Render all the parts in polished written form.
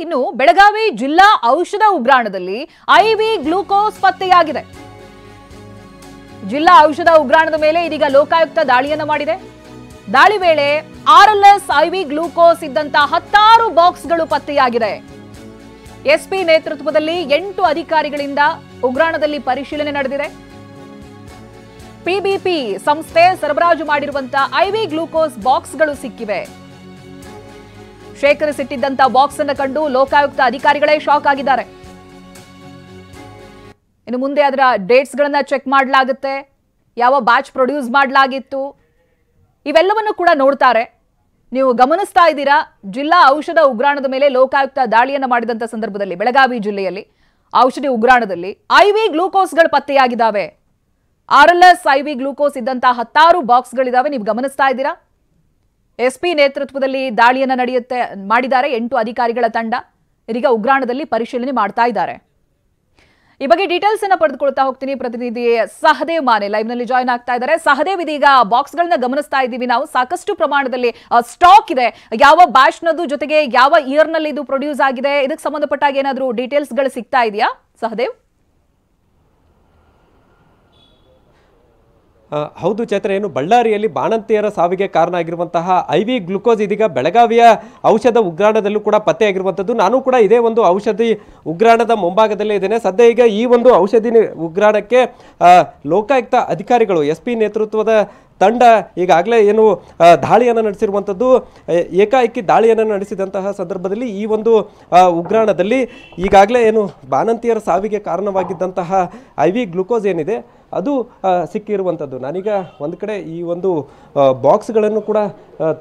ಇನ್ನು ಬೆಳಗಾವಿ ಜಿಲ್ಲಾ ಔಷಧ ಉಗ್ರಾಣದಲ್ಲಿ ಐವಿ ಗ್ಲೂಕೋಸ್ ಪತ್ತೆಯಾಗಿದೆ. ಜಿಲ್ಲಾ ಔಷಧ ಉಗ್ರಾಣದ ಮೇಲೆ ಇದೀಗ ಲೋಕಾಯುಕ್ತ ದಾಳಿಯನ್ನ ಮಾಡಿದೆ. ದಾಳಿ ವೇಳೆ ಆರ್ಎಲ್ಎಸ್ ಐವಿ ಗ್ಲೂಕೋಸ್ ಇದ್ದಂತ 16 ಬಾಕ್ಸ್ಗಳು ಪತ್ತೆಯಾಗಿದೆ. ಎಸ್ಪಿ ನೇತೃತ್ವದಲ್ಲಿ 8 ಅಧಿಕಾರಿಗಳಿಂದ ಉಗ್ರಾಣದಲ್ಲಿ ಪರಿಶೀಲನೆ ನಡೆದಿದೆ. ಪಿಬಿಪಿ ಸಂಸ್ಥೆ ಸರಬರಾಜು ಮಾಡಿರುವಂತಹ ಐವಿ ಗ್ಲೂಕೋಸ್ ಬಾಕ್ಸ್ಗಳು ಸಿಕ್ಕಿವೆ. ಶೇಖರಿಸಿಟ್ಟಿದ್ದಂತ ಬಾಕ್ಸ್ ಅನ್ನು ಕಂಡು ಲೋಕಾಯುಕ್ತ ಅಧಿಕಾರಿಗಳೇ ಶಾಕ್ ಆಗಿದ್ದಾರೆ. ಇನ್ನು ಮುಂದೆ ಅದರ ಡೇಟ್ಸ್ ಗಳನ್ನ ಚೆಕ್ ಮಾಡಲಾಗುತ್ತೆ, ಯಾವ ಬ್ಯಾಚ್ ಪ್ರೊಡ್ಯೂಸ್ ಮಾಡಲಾಗಿತ್ತು ಇವೆಲ್ಲವನ್ನು ಕೂಡ ನೋಡ್ತಾರೆ. ನೀವು ಗಮನಿಸ್ತಾ ಇದ್ದೀರಾ, ಜಿಲ್ಲಾ ಔಷಧ ಉಗ್ರಾಣದ ಮೇಲೆ ಲೋಕಾಯುಕ್ತ ದಾಳಿಯನ್ನ ಮಾಡಿದಂತ ಸಂದರ್ಭದಲ್ಲಿ ಬೆಳಗಾವಿ ಜಿಲ್ಲೆಯಲ್ಲಿ ಔಷಧಿ ಉಗ್ರಾಣದಲ್ಲಿ ಐವಿ ಗ್ಲೂಕೋಸ್ಗಳು ಪತ್ತೆಯಾಗಿದ್ದಾವೆ. ಆರ್ಎಲ್ಎಸ್ ಐವಿ ಗ್ಲೂಕೋಸ್ ಇದ್ದಂತಹ 16 ಬಾಕ್ಸ್ಗಳಿದಾವೆ. ನೀವು ಗಮನಿಸ್ತಾ ಇದ್ದೀರಾ, ಎಸ್ಪಿ ನೇತೃತ್ವದಲ್ಲಿ ದಾಳಿಯನ್ನ ಮಾಡಿದ್ದಾರೆ 8 ಅಧಿಕಾರಿಗಳ ತಂಡ. ಇದೀಗ ಉಗ್ರಾಣದಲ್ಲಿ ಪರಿಶೀಲನೆ ಮಾಡ್ತಾ ಇದ್ದಾರೆ. ಈ ಬಗ್ಗೆ ಡೀಟೇಲ್ಸ್ ಅನ್ನ ಪಡೆದುಕೊಳ್ತಾ ಹೋಗ್ತೀನಿ. ಪ್ರತಿನಿಧಿ ಸಹದೇವ್ ಮಾನೆ ಲೈವ್ ನಲ್ಲಿ ಜಾಯ್ನ್ ಆಗ್ತಾ ಇದ್ದಾರೆ. ಸಹದೇವ್, ಇದೀಗ ಬಾಕ್ಸ್ ಗಳನ್ನ ಗಮನಿಸ್ತಾ ಇದ್ದೀವಿ ನಾವು, ಸಾಕಷ್ಟು ಪ್ರಮಾಣದಲ್ಲಿ ಸ್ಟಾಕ್ ಇದೆ. ಯಾವ ಬ್ಯಾಚ್ ನದು ಜೊತೆಗೆ ಯಾವ ಇಯರ್ ನಲ್ಲಿ ಇದು ಪ್ರೊಡ್ಯೂಸ್ ಆಗಿದೆ, ಇದಕ್ಕೆ ಸಂಬಂಧಪಟ್ಟಾಗ ಏನಾದರೂ ಡೀಟೇಲ್ಸ್ ಗಳು ಸಿಗ್ತಾ ಇದೆಯಾ ಸಹದೇವ್? ಹೌದು ಚೈತ್ರ, ಏನು ಬಳ್ಳಾರಿಯಲ್ಲಿ ಬಾಣಂತಿಯರ ಸಾವಿಗೆ ಕಾರಣ ಆಗಿರುವಂತಹ ಐವಿ ಗ್ಲುಕೋಸ್ ಇದೀಗ ಬೆಳಗಾವಿಯ ಔಷಧ ಉಗ್ರಾಣದಲ್ಲೂ ಕೂಡ ಪತ್ತೆಯಾಗಿರುವಂಥದ್ದು. ನಾನು ಕೂಡ ಇದೇ ಒಂದು ಔಷಧಿ ಉಗ್ರಾಣದ ಮುಂಭಾಗದಲ್ಲೇ ಇದ್ದೇನೆ. ಸದ್ಯ ಈಗ ಈ ಒಂದು ಔಷಧಿ ಉಗ್ರಾಣಕ್ಕೆ ಲೋಕಾಯುಕ್ತ ಅಧಿಕಾರಿಗಳು ಎಸ್ಪಿ ನೇತೃತ್ವದ ತಂಡ ಈಗಾಗಲೇ ಏನು ದಾಳಿಯನ್ನು ನಡೆಸಿರುವಂಥದ್ದು. ಏಕಾಏಕಿ ದಾಳಿಯನ್ನು ನಡೆಸಿದಂತಹ ಸಂದರ್ಭದಲ್ಲಿ ಈ ಒಂದು ಉಗ್ರಾಣದಲ್ಲಿ ಈಗಾಗಲೇ ಏನು ಬಾಣಂತಿಯರ ಸಾವಿಗೆ ಕಾರಣವಾಗಿದ್ದಂತಹ ಐವಿ ಗ್ಲುಕೋಸ್ ಏನಿದೆ ಅದು ಸಿಕ್ಕಿರುವಂಥದ್ದು. ನಾನೀಗ ಒಂದು ಕಡೆ ಈ ಒಂದು ಬಾಕ್ಸ್ಗಳನ್ನು ಕೂಡ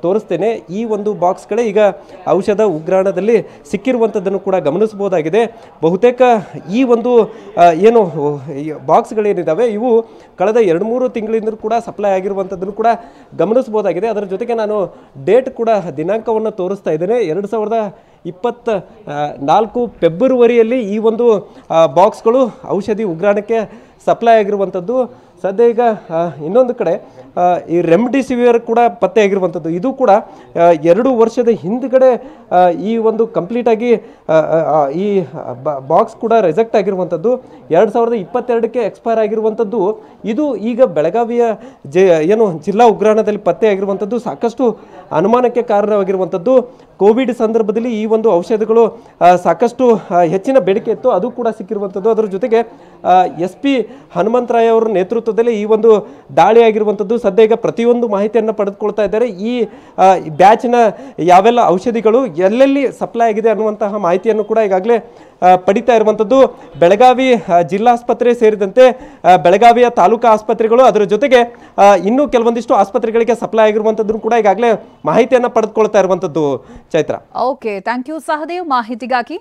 ತೋರಿಸ್ತೇನೆ. ಈ ಒಂದು ಬಾಕ್ಸ್ಗಳೇ ಈಗ ಔಷಧ ಉಗ್ರಾಣದಲ್ಲಿ ಸಿಕ್ಕಿರುವಂಥದ್ದನ್ನು ಕೂಡ ಗಮನಿಸಬಹುದಾಗಿದೆ. ಬಹುತೇಕ ಈ ಒಂದು ಏನು ಬಾಕ್ಸ್ಗಳೇನಿದ್ದಾವೆ ಇವು ಕಳೆದ 2-3 ತಿಂಗಳಿಂದ ಕೂಡ ಸಪ್ಲೈ ಆಗಿರುವಂಥದ್ದನ್ನು ಕೂಡ ಗಮನಿಸಬಹುದಾಗಿದೆ. ಅದರ ಜೊತೆಗೆ ನಾನು ಡೇಟ್ ಕೂಡ ದಿನಾಂಕವನ್ನು ತೋರಿಸ್ತಾ ಇದ್ದೇನೆ. 2024 ಫೆಬ್ರವರಿಯಲ್ಲಿ ಈ ಒಂದು ಬಾಕ್ಸ್ಗಳು ಔಷಧಿ ಉಗ್ರಾಣಕ್ಕೆ ಸಪ್ಲೈ ಆಗಿರುವಂಥದ್ದು. ಸದ್ಯ ಈಗ ಇನ್ನೊಂದು ಕಡೆ ಈ ರೆಮ್ಡಿಸಿವಿರ್ ಕೂಡ ಪತ್ತೆಯಾಗಿರುವಂಥದ್ದು. ಇದು ಕೂಡ 2 ವರ್ಷದ ಹಿಂದ್ಗಡೆ ಈ ಒಂದು ಕಂಪ್ಲೀಟಾಗಿ ಈ ಬಾಕ್ಸ್ ಕೂಡ ರಿಜೆಕ್ಟ್ ಆಗಿರುವಂಥದ್ದು. 2022ಕ್ಕೆ ಎಕ್ಸ್ಪೈರ್ ಆಗಿರುವಂಥದ್ದು. ಇದು ಈಗ ಬೆಳಗಾವಿಯ ಏನು ಜಿಲ್ಲಾ ಉಗ್ರಾಣದಲ್ಲಿ ಪತ್ತೆಯಾಗಿರುವಂಥದ್ದು ಸಾಕಷ್ಟು ಅನುಮಾನಕ್ಕೆ ಕಾರಣವಾಗಿರುವಂಥದ್ದು. ಕೋವಿಡ್ ಸಂದರ್ಭದಲ್ಲಿ ಈ ಒಂದು ಔಷಧಗಳು ಸಾಕಷ್ಟು ಹೆಚ್ಚಿನ ಬೇಡಿಕೆ ಇತ್ತು, ಅದು ಕೂಡ ಸಿಕ್ಕಿರುವಂಥದ್ದು. ಅದರ ಜೊತೆಗೆ SP ಹನುಮಂತರಾಯ ಅವರ ನೇತೃತ್ವದಲ್ಲಿ ಈ ಒಂದು ದಾಳಿ ಆಗಿರುವಂಥದ್ದು. ಸದ್ಯ ಈಗ ಪ್ರತಿಯೊಂದು ಮಾಹಿತಿಯನ್ನು ಪಡೆದುಕೊಳ್ತಾ ಇದ್ದಾರೆ. ಈ ಬ್ಯಾಚ್ನ ಯಾವೆಲ್ಲ ಔಷಧಿಗಳು ಎಲ್ಲೆಲ್ಲಿ ಸಪ್ಲೈ ಆಗಿದೆ ಅನ್ನುವಂತಹ ಮಾಹಿತಿಯನ್ನು ಕೂಡ ಈಗಾಗಲೇ ಪಡಿತಾ ಇರುವಂಥದ್ದು. ಬೆಳಗಾವಿ ಜಿಲ್ಲಾಸ್ಪತ್ರೆ ಸೇರಿದಂತೆ ಬೆಳಗಾವಿಯ ತಾಲೂಕಾ ಆಸ್ಪತ್ರೆಗಳು, ಅದರ ಜೊತೆಗೆ ಇನ್ನೂ ಕೆಲವೊಂದಿಷ್ಟು ಆಸ್ಪತ್ರೆಗಳಿಗೆ ಸಪ್ಲೈ ಆಗಿರುವಂಥದ್ದು ಕೂಡ ಈಗಾಗಲೇ ಮಾಹಿತಿಯನ್ನು ಪಡೆದುಕೊಳ್ತಾ ಇರುವಂಥದ್ದು. Chaitra, okay, thank you Sahadev ಮಾಹಿತಿಗಾಗಿ.